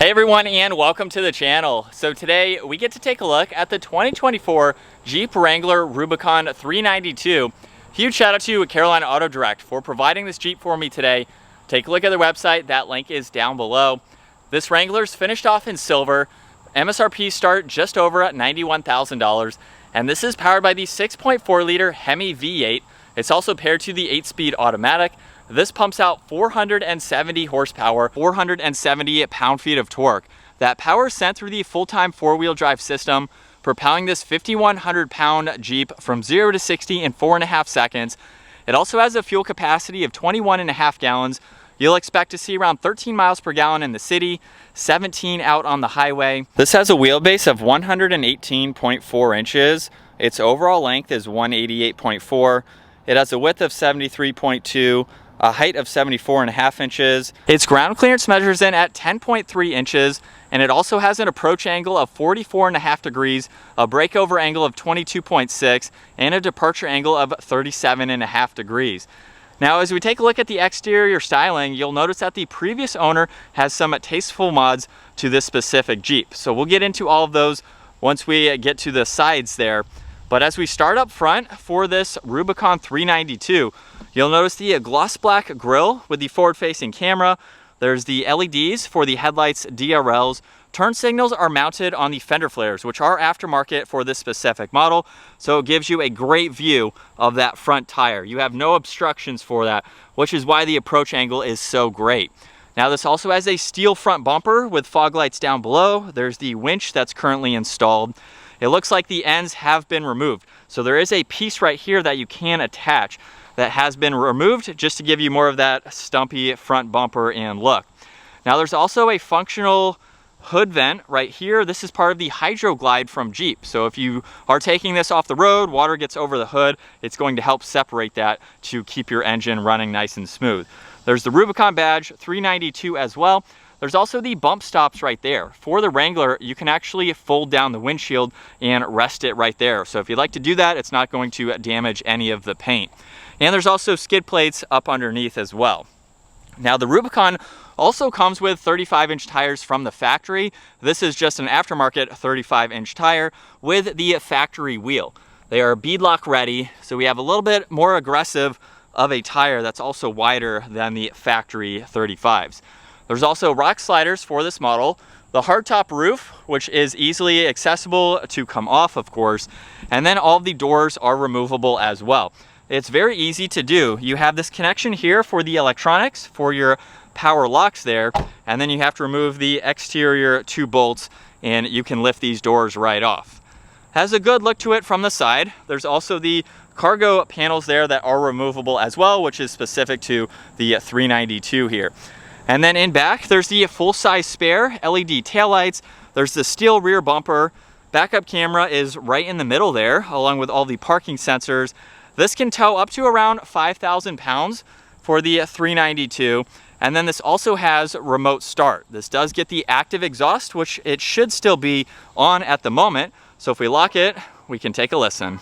Hey everyone, and welcome to the channel. So today we get to take a look at the 2024 Jeep Wrangler Rubicon 392. Huge shout out to Carolina Auto Direct for providing this Jeep for me today. Take a look at their website, that link is down below. This Wrangler's finished off in silver. MSRP start just over at $91,000. And this is powered by the 6.4 liter Hemi V8. It's also paired to the 8-speed automatic. This pumps out 470 horsepower, 470 pound-feet of torque. That power is sent through the full-time four-wheel drive system, propelling this 5,100-pound Jeep from 0 to 60 in 4.5 seconds. It also has a fuel capacity of 21.5 gallons. You'll expect to see around 13 miles per gallon in the city, 17 out on the highway. This has a wheelbase of 118.4 inches. Its overall length is 188.4. It has a width of 73.2. A height of 74.5 inches. Its ground clearance measures in at 10.3 inches, and it also has an approach angle of 44.5 degrees, a breakover angle of 22.6, and a departure angle of 37.5 degrees. Now, as we take a look at the exterior styling, you'll notice that the previous owner has some tasteful mods to this specific Jeep. So we'll get into all of those once we get to the sides there. But as we start up front for this Rubicon 392, you'll notice the gloss black grille with the forward-facing camera. There's the LEDs for the headlights, DRLs. Turn signals are mounted on the fender flares, which are aftermarket for this specific model. So it gives you a great view of that front tire. You have no obstructions for that, which is why the approach angle is so great. Now, this also has a steel front bumper with fog lights down below. There's the winch that's currently installed. It looks like the ends have been removed. So there is a piece right here that you can attach that has been removed just to give you more of that stumpy front bumper and look. Now, there's also a functional hood vent right here. This is part of the Hydro Glide from Jeep. So if you are taking this off the road, water gets over the hood, it's going to help separate that to keep your engine running nice and smooth. There's the Rubicon badge 392 as well. There's also the bump stops right there. For the Wrangler, you can actually fold down the windshield and rest it right there. So if you'd like to do that, it's not going to damage any of the paint. And there's also skid plates up underneath as well. Now, the Rubicon also comes with 35-inch tires from the factory. This is just an aftermarket 35-inch tire with the factory wheel. They are beadlock ready, so we have a little bit more aggressive of a tire that's also wider than the factory 35s. There's also rock sliders for this model, the hardtop roof, which is easily accessible to come off, of course, and then all of the doors are removable as well. It's very easy to do. You have this connection here for the electronics, for your power locks there, and then you have to remove the exterior 2 bolts, and you can lift these doors right off. Has a good look to it from the side. There's also the cargo panels there that are removable as well, which is specific to the 392 here. And then in back, there's the full-size spare LED taillights. There's the steel rear bumper. Backup camera is right in the middle there, along with all the parking sensors. This can tow up to around 5,000 pounds for the 392. And then this also has remote start. This does get the active exhaust, which it should still be on at the moment. So if we lock it, we can take a listen.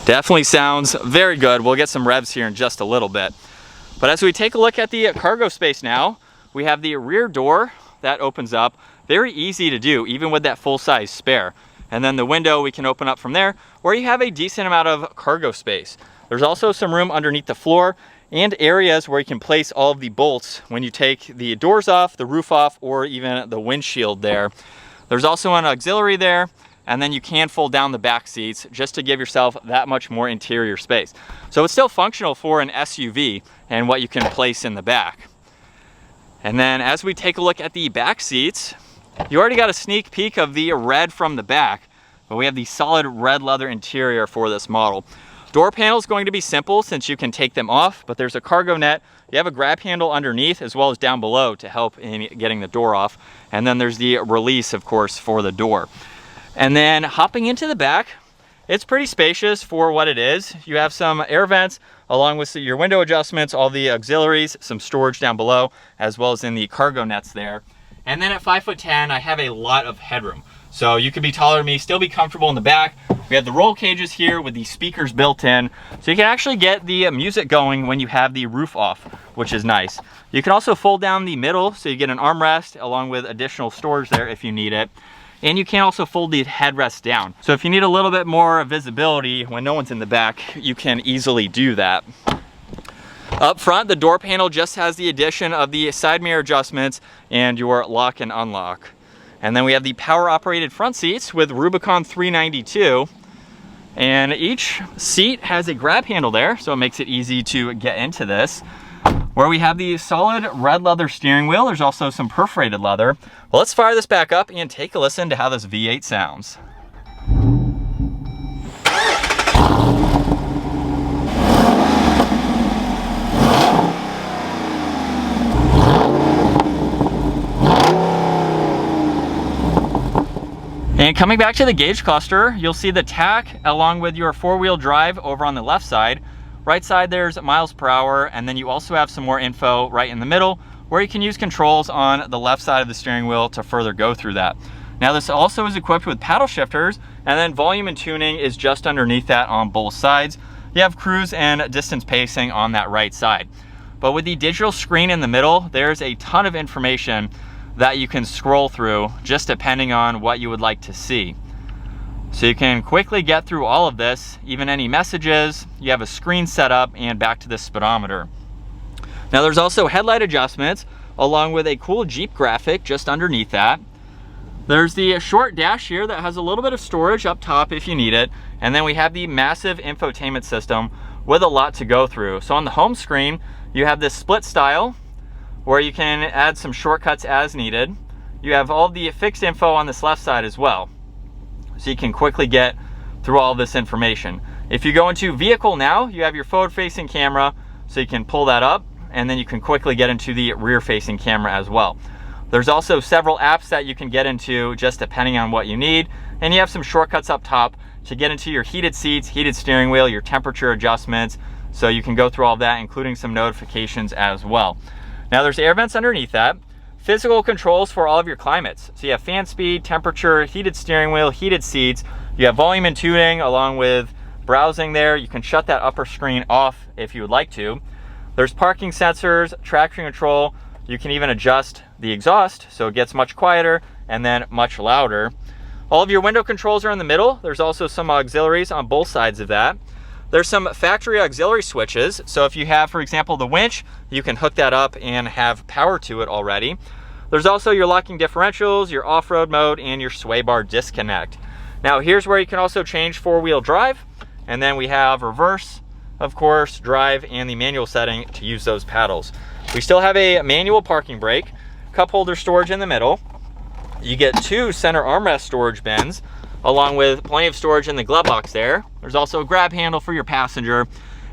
Definitely sounds very good. We'll get some revs here in just a little bit. But as we take a look at the cargo space now, we have the rear door that opens up. Very easy to do, even with that full-size spare. And then the window we can open up from there, where you have a decent amount of cargo space. There's also some room underneath the floor and areas where you can place all of the bolts when you take the doors off, the roof off, or even the windshield there. There's also an auxiliary there. And then you can fold down the back seats just to give yourself that much more interior space. So it's still functional for an SUV and what you can place in the back. And then as we take a look at the back seats, you already got a sneak peek of the red from the back, but we have the solid red leather interior for this model. Door panel is going to be simple since you can take them off, but there's a cargo net. You have a grab handle underneath as well as down below to help in getting the door off. And then there's the release, of course, for the door. And then hopping into the back, it's pretty spacious for what it is. You have some air vents along with your window adjustments, all the auxiliaries, some storage down below, as well as in the cargo nets there. And then at 5'10", I have a lot of headroom. So you could be taller than me, still be comfortable in the back. We have the roll cages here with the speakers built in. So you can actually get the music going when you have the roof off, which is nice. You can also fold down the middle so you get an armrest along with additional storage there if you need it. And you can also fold the headrest down. So if you need a little bit more visibility when no one's in the back, you can easily do that. Up front, the door panel just has the addition of the side mirror adjustments and your lock and unlock. And then we have the power operated front seats with Rubicon 392. And each seat has a grab handle there, so it makes it easy to get into this. Where we have the solid red leather steering wheel, there's also some perforated leather. Well, let's fire this back up and take a listen to how this V8 sounds. And coming back to the gauge cluster, you'll see the tach along with your four-wheel drive over on the left side. Right side there's miles per hour, and then you also have some more info right in the middle where you can use controls on the left side of the steering wheel to further go through that. Now this also is equipped with paddle shifters, and then volume and tuning is just underneath that on both sides. You have cruise and distance pacing on that right side. But with the digital screen in the middle, there's a ton of information that you can scroll through just depending on what you would like to see. So you can quickly get through all of this, even any messages. You have a screen set up and back to the speedometer. Now there's also headlight adjustments along with a cool Jeep graphic just underneath that. There's the short dash here that has a little bit of storage up top if you need it. And then we have the massive infotainment system with a lot to go through. So on the home screen, you have this split style where you can add some shortcuts as needed. You have all the fixed info on this left side as well. So you can quickly get through all this information. If you go into vehicle now, you have your forward facing camera, so you can pull that up and then you can quickly get into the rear facing camera as well. There's also several apps that you can get into just depending on what you need. And you have some shortcuts up top to get into your heated seats, heated steering wheel, your temperature adjustments. So you can go through all that, including some notifications as well. Now there's air vents underneath that. Physical controls for all of your climates. So you have fan speed, temperature, heated steering wheel, heated seats. You have volume and tuning along with browsing there. You can shut that upper screen off if you would like to. There's parking sensors, traction control. You can even adjust the exhaust so it gets much quieter and then much louder. All of your window controls are in the middle. There's also some auxiliaries on both sides of that. There's some factory auxiliary switches. So if you have, for example, the winch, you can hook that up and have power to it already. There's also your locking differentials, your off-road mode, and your sway bar disconnect. Now here's where you can also change four-wheel drive. And then we have reverse, of course, drive, and the manual setting to use those paddles. We still have a manual parking brake, cup holder storage in the middle. You get two center armrest storage bins, along with plenty of storage in the glove box there. There's also a grab handle for your passenger.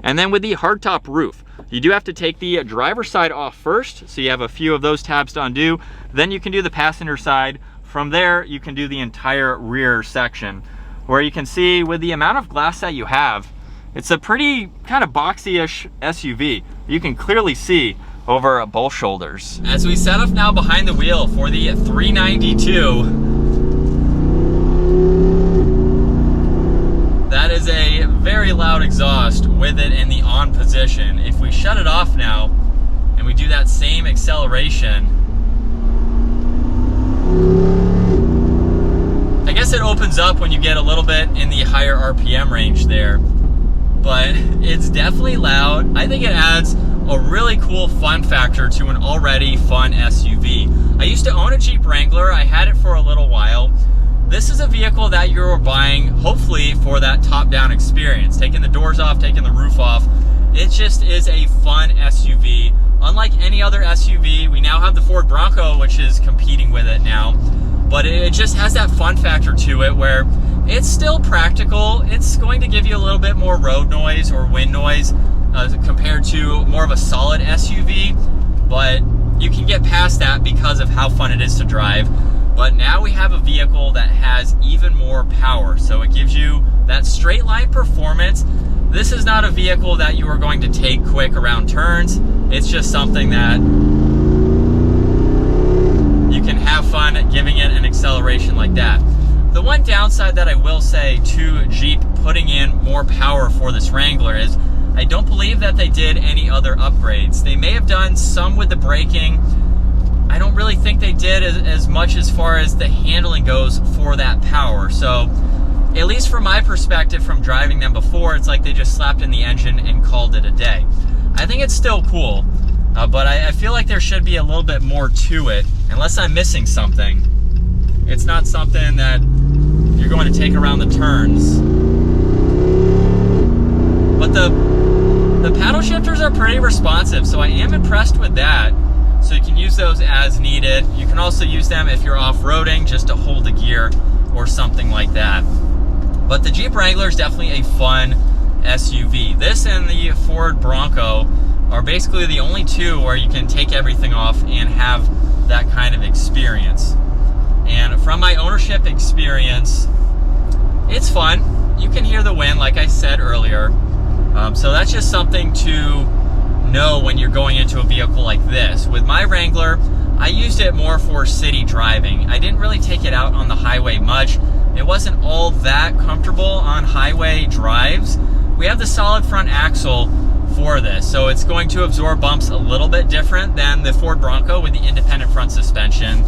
And then with the hardtop roof, you do have to take the driver's side off first, so you have a few of those tabs to undo. Then you can do the passenger side. From there, you can do the entire rear section, where you can see with the amount of glass that you have, it's a pretty kind of boxy-ish SUV. You can clearly see over both shoulders. As we set up now behind the wheel for the 392, that is a very loud exhaust with it in the on position. If we shut it off now and we do that same acceleration, I guess it opens up when you get a little bit in the higher RPM range there, but it's definitely loud. I think it adds a really cool fun factor to an already fun SUV. I used to own a Jeep Wrangler. I had it for a little while. This is a vehicle that you're buying, hopefully, for that top-down experience. Taking the doors off, taking the roof off. It just is a fun SUV. Unlike any other SUV, we now have the Ford Bronco, which is competing with it now. But it just has that fun factor to it where it's still practical. It's going to give you a little bit more road noise or wind noise compared to more of a solid SUV. But you can get past that because of how fun it is to drive. But now we have a vehicle that has even more power. So it gives you that straight line performance. This is not a vehicle that you are going to take quick around turns. It's just something that you can have fun giving it an acceleration like that. The one downside that I will say to Jeep putting in more power for this Wrangler is I don't believe that they did any other upgrades. They may have done some with the braking. I don't really think they did as much as far as the handling goes for that power. So at least from my perspective from driving them before, it's like they just slapped in the engine and called it a day. I think it's still cool, but I feel like there should be a little bit more to it, unless I'm missing something. It's not something that you're going to take around the turns. But the paddle shifters are pretty responsive, so I am impressed with that. So you can use those as needed. You can also use them if you're off-roading, just to hold the gear or something like that. But the Jeep Wrangler is definitely a fun SUV. This and the Ford Bronco are basically the only two where you can take everything off and have that kind of experience. And from my ownership experience, it's fun. You can hear the wind, like I said earlier. So that's just something to know when you're going into a vehicle like this. With my Wrangler, I used it more for city driving. I didn't really take it out on the highway much. It wasn't all that comfortable on highway drives. We have the solid front axle for this, so it's going to absorb bumps a little bit different than the Ford Bronco with the independent front suspension.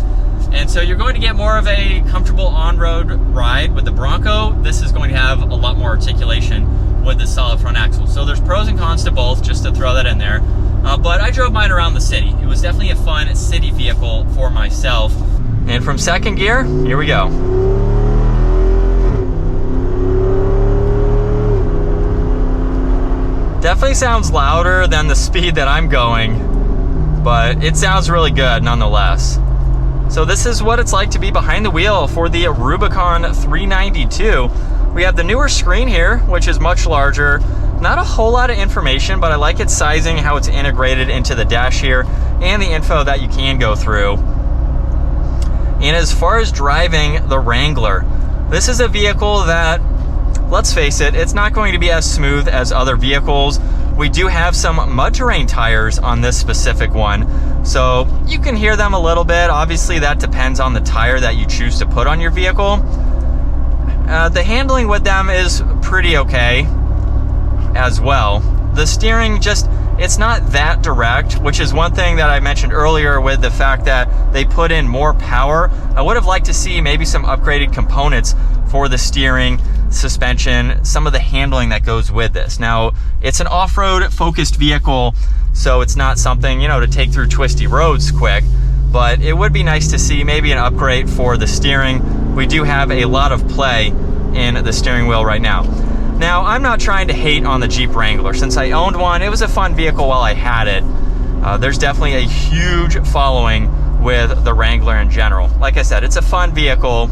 And so you're going to get more of a comfortable on-road ride. With the Bronco, this is going to have a lot more articulation with the solid front axle. So there's pros and cons to both, just to throw that in there. But I drove mine around the city. It was definitely a fun city vehicle for myself. And from second gear, here we go. Definitely sounds louder than the speed that I'm going, but it sounds really good nonetheless. So this is what it's like to be behind the wheel for the Rubicon 392. We have the newer screen here, which is much larger. Not a whole lot of information, but I like its sizing, how it's integrated into the dash here, and the info that you can go through. And as far as driving the Wrangler, this is a vehicle that, let's face it, it's not going to be as smooth as other vehicles. We do have some mud terrain tires on this specific one, so you can hear them a little bit. Obviously that depends on the tire that you choose to put on your vehicle. The handling with them is pretty okay as well. The steering it's not that direct, which is one thing that I mentioned earlier with the fact that they put in more power. I would have liked to see maybe some upgraded components for the steering, suspension, some of the handling that goes with this. Now, it's an off-road focused vehicle, so it's not something, to take through twisty roads quick, but it would be nice to see maybe an upgrade for the steering. We do have a lot of play in the steering wheel right now. Now, I'm not trying to hate on the Jeep Wrangler. Since I owned one, it was a fun vehicle while I had it. There's definitely a huge following with the Wrangler in general. Like I said, it's a fun vehicle.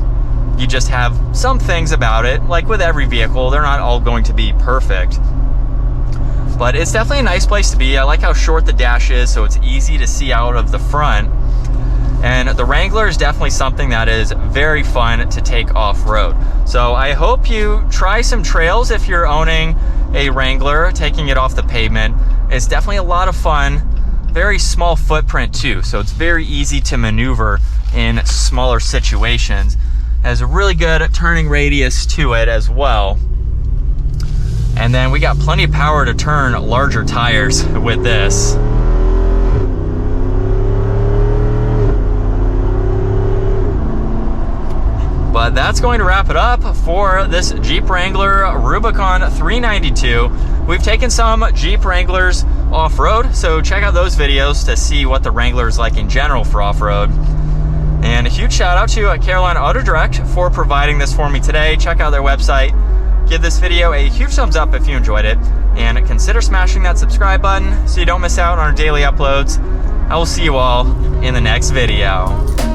You just have some things about it, like with every vehicle, they're not all going to be perfect. But it's definitely a nice place to be. I like how short the dash is, so it's easy to see out of the front. And the Wrangler is definitely something that is very fun to take off-road. So I hope you try some trails if you're owning a Wrangler, taking it off the pavement. It's definitely a lot of fun. Very small footprint too, so it's very easy to maneuver in smaller situations. Has a really good turning radius to it as well. And then we got plenty of power to turn larger tires with this. But that's going to wrap it up for this Jeep Wrangler Rubicon 392. We've taken some Jeep Wranglers off-road, so check out those videos to see what the Wrangler is like in general for off-road. And a huge shout out to Carolina Auto Direct for providing this for me today. Check out their website. Give this video a huge thumbs up if you enjoyed it, and consider smashing that subscribe button so you don't miss out on our daily uploads. I will see you all in the next video.